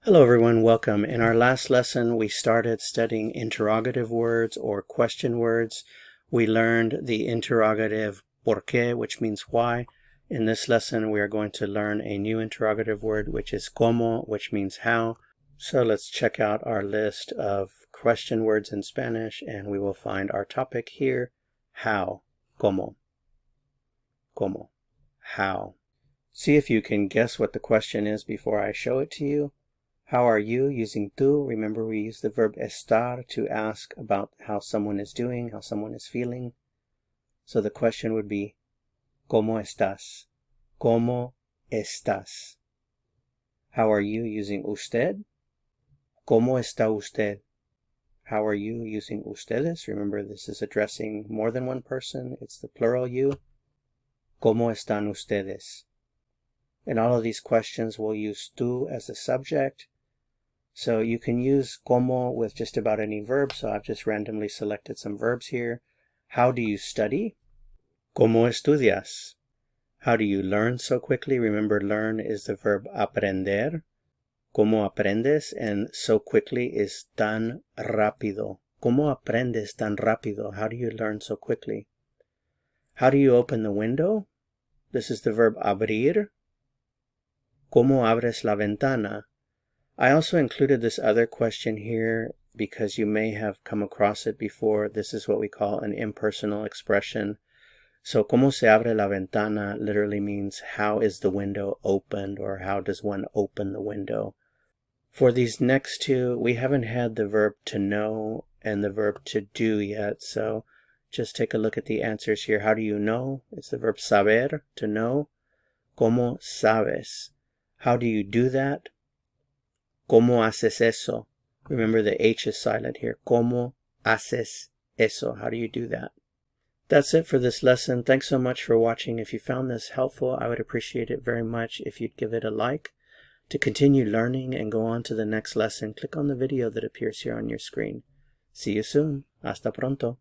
Hello everyone, welcome. In our last lesson, we started studying interrogative words or question words. We learned the interrogative ¿por qué?, which means why. In this lesson, we are going to learn a new interrogative word, which is ¿cómo?, which means how. So let's check out our list of question words in Spanish, and we will find our topic here, how, ¿cómo? ¿Cómo? How. See if you can guess what the question is before I show it to you. How are you? Using tú. Remember, we use the verb estar to ask about how someone is doing, how someone is feeling. So the question would be, ¿Cómo estás? ¿Cómo estás? How are you? Using usted. ¿Cómo está usted? How are you? Using ustedes. Remember, this is addressing more than one person. It's the plural you. ¿Cómo están ustedes? In all of these questions, we'll use tú as the subject. So you can use como with just about any verb, so I've just randomly selected some verbs here. How do you study? ¿Cómo estudias? How do you learn so quickly? Remember, learn is the verb aprender. ¿Cómo aprendes? And so quickly is tan rápido. ¿Cómo aprendes tan rápido? How do you learn so quickly? How do you open the window? This is the verb abrir. ¿Cómo abres la ventana? I also included this other question here because you may have come across it before. This is what we call an impersonal expression. So, ¿cómo se abre la ventana? Literally means how is the window opened, or how does one open the window? For these next two, we haven't had the verb to know and the verb to do yet. So just take a look at the answers here. How do you know? It's the verb saber, to know. ¿Cómo sabes? How do you do that? ¿Cómo haces eso? Remember, the H is silent here. ¿Cómo haces eso? How do you do that? That's it for this lesson. Thanks so much for watching. If you found this helpful, I would appreciate it very much if you'd give it a like. To continue learning and go on to the next lesson, click on the video that appears here on your screen. See you soon. Hasta pronto.